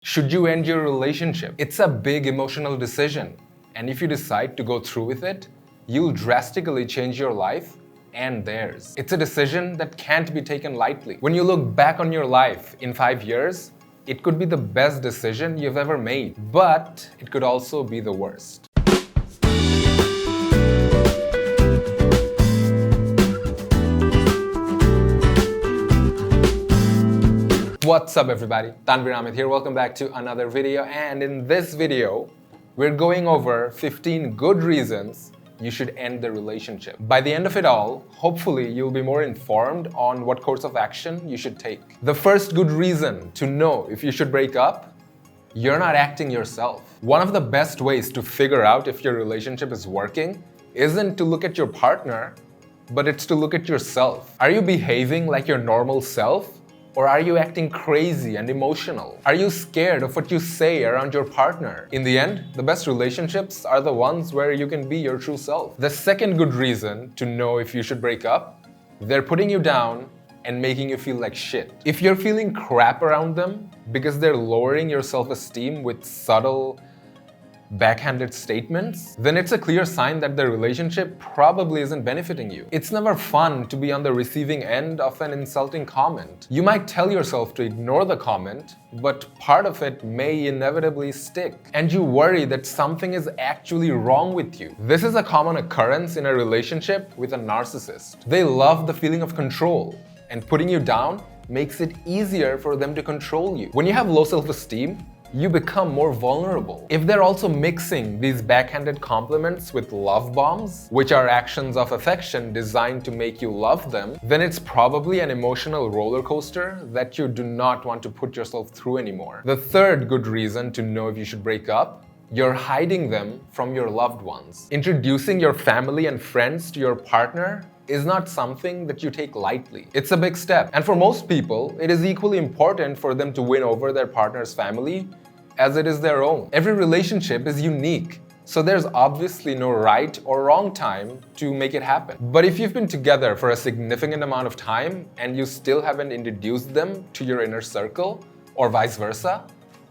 Should you end your relationship? It's a big emotional decision, and if you decide to go through with it, you'll drastically change your life and theirs. It's a decision that can't be taken lightly. When you look back on your life in 5 years, it could be the best decision you've ever made, but it could also be the worst. What's up everybody, Theyre here, welcome back to another video, and in this video, we're going over 15 good reasons you should end the relationship. By the end of it all, hopefully you'll be more informed on what course of action you should take. The first good reason to know if you should break up: you're not acting yourself. One of the best ways to figure out if your relationship is working isn't to look at your partner, but it's to look at yourself. Are you behaving like your normal self? Or are you acting crazy and emotional? Are you scared of what you say around your partner? In the end, the best relationships are the ones where you can be your true self. The second good reason to know if you should break up: they're putting you down and making you feel like shit. If you're feeling crap around them because they're lowering your self-esteem with subtle, backhanded statements, then it's a clear sign that the relationship probably isn't benefiting you. It's never fun to be on the receiving end of an insulting comment. You might tell yourself to ignore the comment, but part of it may inevitably stick, and you worry that something is actually wrong with you. This is a common occurrence in a relationship with a narcissist. They love the feeling of control, and putting you down makes it easier for them to control you. When you have low self-esteem, you become more vulnerable. If they're also mixing these backhanded compliments with love bombs, which are actions of affection designed to make you love them, then it's probably an emotional roller coaster that you do not want to put yourself through anymore. The third good reason to know if you should break up: you're hiding them from your loved ones. Introducing your family and friends to your partner is not something that you take lightly. It's a big step, and for most people, it is equally important for them to win over their partner's family as it is their own. Every relationship is unique, so there's obviously no right or wrong time to make it happen. But if you've been together for a significant amount of time and you still haven't introduced them to your inner circle, or vice versa,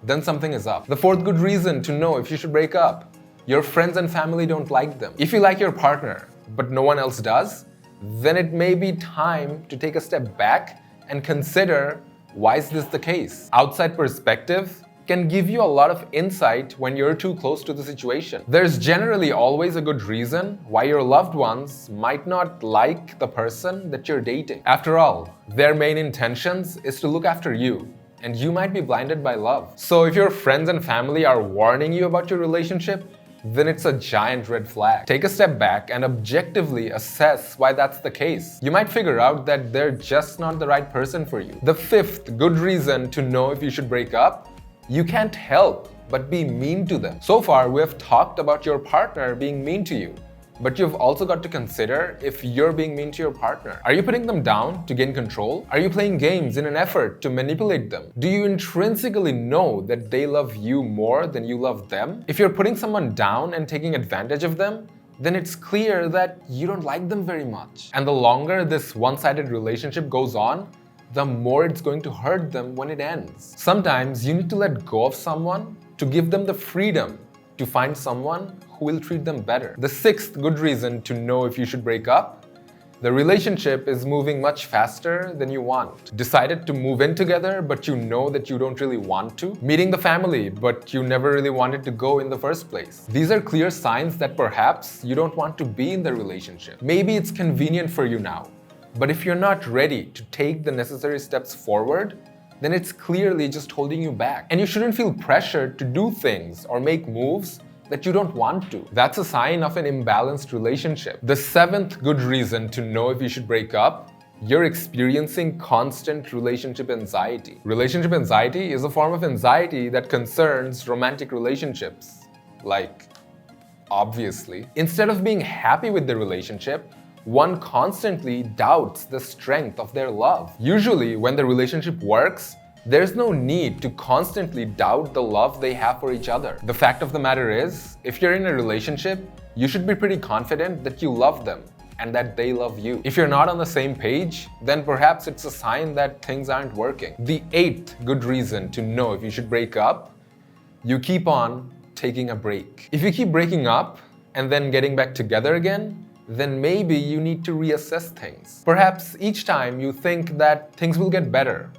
then something is up. The fourth good reason to know if you should break up: your friends and family don't like them. If you like your partner, but no one else does, then it may be time to take a step back and consider, why is this the case? Outside perspective can give you a lot of insight when you're too close to the situation. There's generally always a good reason why your loved ones might not like the person that you're dating. After all, their main intentions is to look after you, and you might be blinded by love. So if your friends and family are warning you about your relationship, then it's a giant red flag. Take a step back and objectively assess why that's the case. You might figure out that they're just not the right person for you. The fifth good reason to know if you should break up: you can't help but be mean to them. So far, we have talked about your partner being mean to you, but you've also got to consider if you're being mean to your partner. Are you putting them down to gain control? Are you playing games in an effort to manipulate them? Do you intrinsically know that they love you more than you love them? If you're putting someone down and taking advantage of them, then it's clear that you don't like them very much. And the longer this one-sided relationship goes on, the more it's going to hurt them when it ends. Sometimes you need to let go of someone to give them the freedom to find someone who will treat them better. The sixth good reason to know if you should break up: the relationship is moving much faster than you want. Decided to move in together, but you know that you don't really want to. Meeting the family, but you never really wanted to go in the first place. These are clear signs that perhaps you don't want to be in the relationship. Maybe it's convenient for you now, but if you're not ready to take the necessary steps forward, then it's clearly just holding you back. And you shouldn't feel pressured to do things or make moves that you don't want to. That's a sign of an imbalanced relationship. The seventh good reason to know if you should break up: you're experiencing constant relationship anxiety. Relationship anxiety is a form of anxiety that concerns romantic relationships. Like, obviously. Instead of being happy with the relationship, one constantly doubts the strength of their love. Usually, when the relationship works, there's no need to constantly doubt the love they have for each other. The fact of the matter is, if you're in a relationship, you should be pretty confident that you love them and that they love you. If you're not on the same page, then perhaps it's a sign that things aren't working. The 8th good reason to know if you should break up: you keep on taking a break. If you keep breaking up and then getting back together again, then maybe you need to reassess things. Perhaps each time you think that things will get better,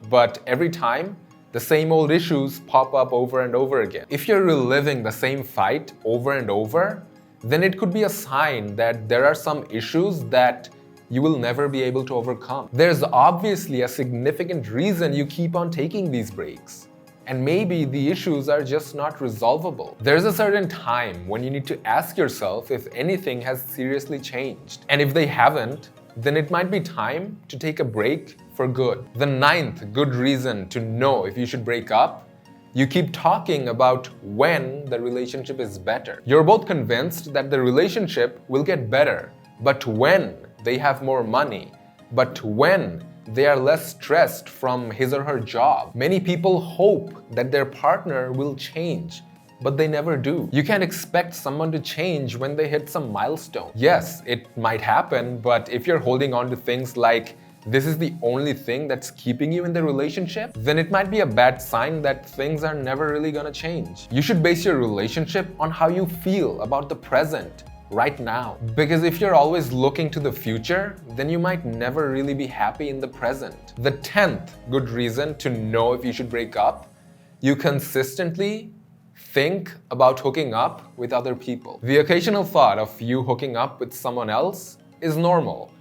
but every time the same old issues pop up over and over again. If you're reliving the same fight over and over, then it could be a sign that there are some issues that you will never be able to overcome. There's obviously a significant reason you keep on taking these breaks. And maybe the issues are just not resolvable. There's a certain time when you need to ask yourself if anything has seriously changed. And if they haven't, then it might be time to take a break for good. The 9th good reason to know if you should break up: you keep talking about when the relationship is better. You're both convinced that the relationship will get better, but when they have more money, but when they are less stressed from his or her job. Many people hope that their partner will change, but they never do. You can't expect someone to change when they hit some milestone. Yes, it might happen, but if you're holding on to things like this is the only thing that's keeping you in the relationship, then it might be a bad sign that things are never really gonna change. You should base your relationship on how you feel about the present right now. Because if you're always looking to the future, then you might never really be happy in the present. The 10th good reason to know if you should break up: you consistently think about hooking up with other people. The occasional thought of you hooking up with someone else is normal.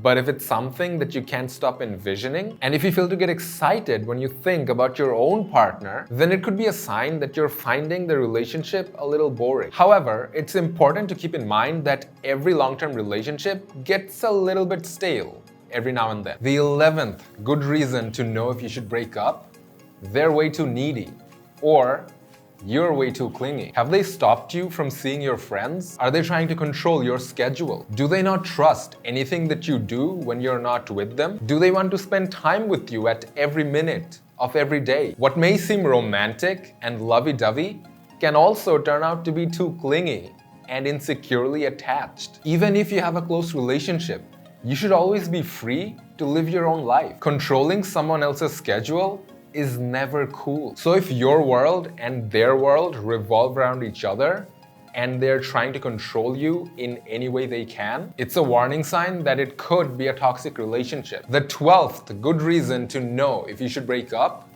But if it's something that you can't stop envisioning, and if you feel to get excited when you think about your own partner, then it could be a sign that you're finding the relationship a little boring. However, it's important to keep in mind that every long-term relationship gets a little bit stale every now and then. The 11th good reason to know if you should break up: they're way too needy, or you're way too clingy. Have they stopped you from seeing your friends? Are they trying to control your schedule? Do they not trust anything that you do when you're not with them? Do they want to spend time with you at every minute of every day? What may seem romantic and lovey-dovey can also turn out to be too clingy and insecurely attached. Even if you have a close relationship, you should always be free to live your own life. Controlling someone else's schedule is never cool. So if your world and their world revolve around each other and they're trying to control you in any way they can, it's a warning sign that it could be a toxic relationship. The 12th good reason to know if you should break up: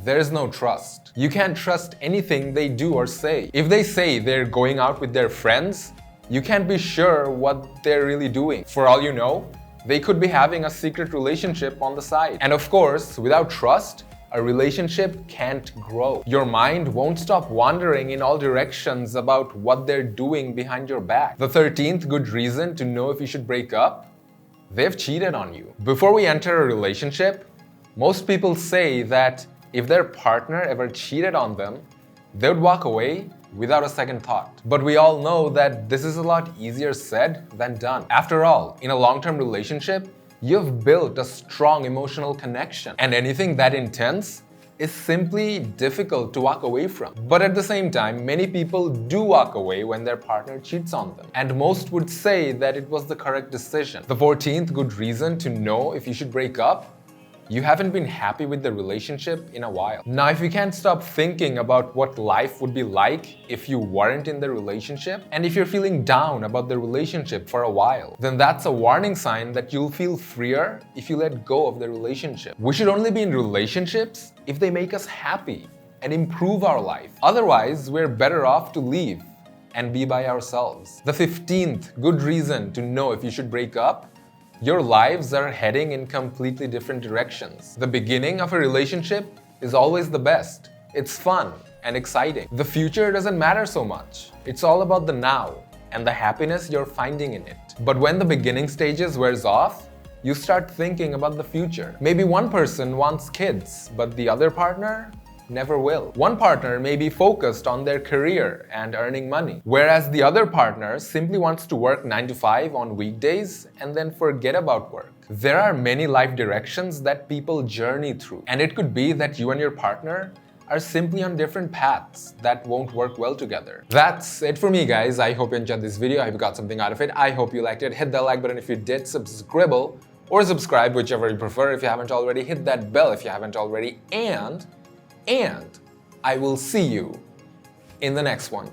there's no trust. You can't trust anything they do or say. If they say they're going out with their friends, you can't be sure what they're really doing. For all you know, they could be having a secret relationship on the side. And of course, without trust, a relationship can't grow. Your mind won't stop wandering in all directions about what they're doing behind your back. The 13th good reason to know if you should break up: they've cheated on you. Before we enter a relationship, most people say that if their partner ever cheated on them, they would walk away without a second thought. But we all know that this is a lot easier said than done. After all, in a long-term relationship, you've built a strong emotional connection, and anything that intense is simply difficult to walk away from. But at the same time, many people do walk away when their partner cheats on them, and most would say that it was the correct decision. The 14th good reason to know if you should break up: you haven't been happy with the relationship in a while. Now, if you can't stop thinking about what life would be like if you weren't in the relationship, and if you're feeling down about the relationship for a while, then that's a warning sign that you'll feel freer if you let go of the relationship. We should only be in relationships if they make us happy and improve our life. Otherwise, we're better off to leave and be by ourselves. The 15th good reason to know if you should break up: your lives are heading in completely different directions. The beginning of a relationship is always the best. It's fun and exciting. The future doesn't matter so much. It's all about the now and the happiness you're finding in it. But when the beginning stages wears off, you start thinking about the future. Maybe one person wants kids, but the other partner never will. One partner may be focused on their career and earning money, whereas the other partner simply wants to work 9 to 5 on weekdays and then forget about work. There are many life directions that people journey through, and it could be that you and your partner are simply on different paths that won't work well together. That's it for me, guys. I hope you enjoyed this video. I hope you got something out of it. I hope you liked it. Hit that like button if you did, subscribe or subscribe, whichever you prefer if you haven't already. Hit that bell if you haven't already. And I will see you in the next one.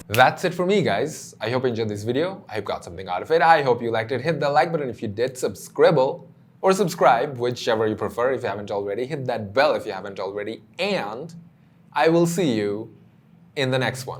That's it for me, guys. I hope you enjoyed this video. I hope you got something out of it. I hope you liked it. Hit the like button if you did, subscribe or subscribe, whichever you prefer if you haven't already. Hit that bell if you haven't already. And I will see you in the next one.